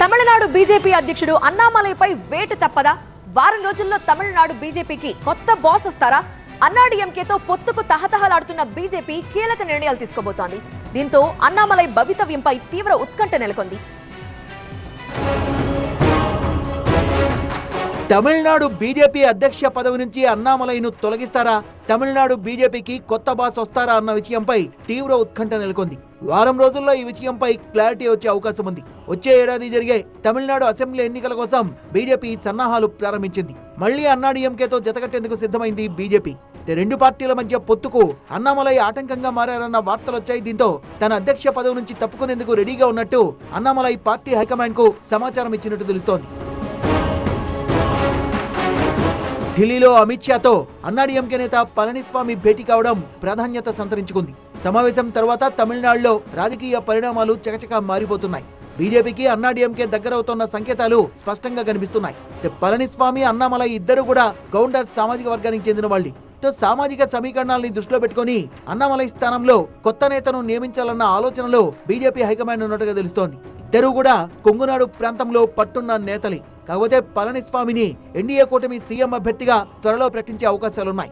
Tamil Nadu BJP అధ్యక్షుడు అన్నామలైపై వేటు తప్పదా? వారం రోజుల్లో తమిళనాడు బీజేపీకి కొత్త బాస్ వస్తారా? అన్నాడీఎంకేతో పొత్తుకు తహతహలాడుతున్న బీజేపీ కీలక నిర్ణయాలు తీసుకోబోతోంది. దీంతో అన్నామలై భవితవ్యంపై తీవ్ర ఉత్కంఠ నెలకొంది. తమిళనాడు బీజేపీ అధ్యక్ష పదవి నుంచి అన్నామలైను తొలగిస్తారా? తమిళనాడు బీజేపీకి కొత్త బాస్ వస్తారా అన్న విషయంపై తీవ్ర ఉత్కంఠ నెలకొంది. వారం రోజుల్లో ఈ విషయంపై క్లారిటీ వచ్చే అవకాశం ఉంది. వచ్చే ఏడాది జరిగే తమిళనాడు అసెంబ్లీ ఎన్నికల కోసం బీజేపీ సన్నాహాలు ప్రారంభించింది. మళ్లీ అన్నాడీఎంకేతో జతకట్టేందుకు సిద్ధమైంది బీజేపీ. రెండు పార్టీల మధ్య పొత్తుకు అన్నామలై ఆటంకంగా మారారన్న వార్తలొచ్చాయి. దీంతో తన అధ్యక్ష పదవి నుంచి తప్పుకునేందుకు రెడీగా ఉన్నట్టు అన్నామలై పార్టీ హైకమాండ్ కు సమాచారం ఇచ్చినట్టు తెలుస్తోంది. ఢిల్లీలో అమిత్ షాతో అన్నాడీఎంకే నేత పళనిస్వామి భేటీ కావడం ప్రాధాన్యత సంతరించుకుంది. సమావేశం తర్వాత తమిళనాడులో రాజకీయ పరిణామాలు చకచకా మారిపోతున్నాయి. బీజేపీకి అన్నాడీఎంకే దగ్గరవుతున్న సంకేతాలు స్పష్టంగా కనిపిస్తున్నాయి. పళనిస్వామి, అన్నామలై ఇద్దరు కూడా గౌండర్ సామాజిక వర్గానికి చెందిన వాళ్ళు. సామాజిక సమీకరణాలని దృష్టిలో పెట్టుకుని అన్నామలై స్థానంలో కొత్త నేతను నియమించాలన్న ఆలోచనలో బీజేపీ హైకమాండ్ ఉన్నట్టుగా తెలుస్తోంది. ఇద్దరు కూడా కొంగునాడు ప్రాంతంలో పట్టున్న నేతలే. కాకపోతే పళనిస్వామిని ఎన్డీఏ కూటమి సీఎం అభ్యర్థిగా త్వరలో ప్రకటించే అవకాశాలున్నాయి.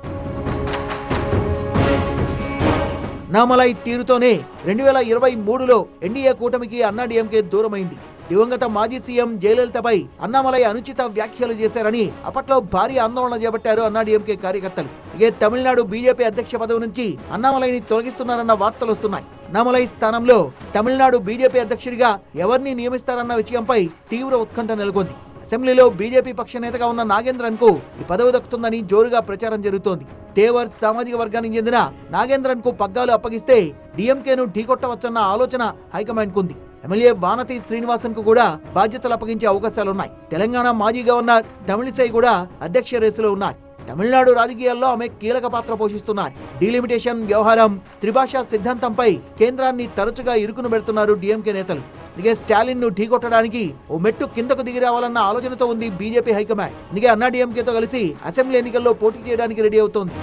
అన్నామలై తీరుతోనే 2023లో ఎన్డీఏ కూటమికి అన్నాడీఎంకే దూరమైంది. దివంగత మాజీ సీఎం జయలలితపై అన్నామలై అనుచిత వ్యాఖ్యలు చేశారని అప్పట్లో భారీ ఆందోళన చేపట్టారు అన్నాడీఎంకే కార్యకర్తలు. ఇదే తమిళనాడు బీజేపీ అధ్యక్ష పదవి నుంచి అన్నామలైని తొలగిస్తున్నారన్న వార్తలు వస్తున్నాయి. అన్నామలై స్థానంలో తమిళనాడు బీజేపీ అధ్యక్షుడిగా ఎవరిని నియమిస్తారన్న విషయంపై తీవ్ర ఉత్కంఠ నెలకొంది. అసెంబ్లీలో బీజేపీ పక్ష నేతగా ఉన్న నాగేంద్రన్ కు ఈ పదవి దక్కుతుందని జోరుగా ప్రచారం జరుగుతోంది. తేవర్ సామాజిక వర్గానికి చెందిన నాగేంద్రన్ కు పగ్గాలు అప్పగిస్తే డీఎంకేను ఢీకొట్టవచ్చన్న ఆలోచన హైకమాండ్ కుంది. ఎమ్మెల్యే వానతి శ్రీనివాసన్ కు కూడా బాధ్యతలు అప్పగించే అవకాశాలున్నాయి. తెలంగాణ మాజీ గవర్నర్ తమిళిసై కూడా అధ్యక్ష రేసులో ఉన్నారు. తమిళనాడు రాజకీయాల్లో ఆమె కీలక పాత్ర పోషిస్తున్నారు. డీలిమిటేషన్ వ్యవహారం, త్రిభాషా సిద్ధాంతంపై కేంద్రాన్ని తరచుగా ఇరుకును పెడుతున్నారు డీఎంకే నేతలు. అందుకే స్టాలిన్ ను ఢీకొట్టడానికి ఓ మెట్టు కిందకు దిగి రావాలన్న ఆలోచనతో ఉంది బీజేపీ హైకమాండ్. అందుకే అన్నాడీఎంకేతో కలిసి అసెంబ్లీ ఎన్నికల్లో పోటీ చేయడానికి రెడీ అవుతోంది.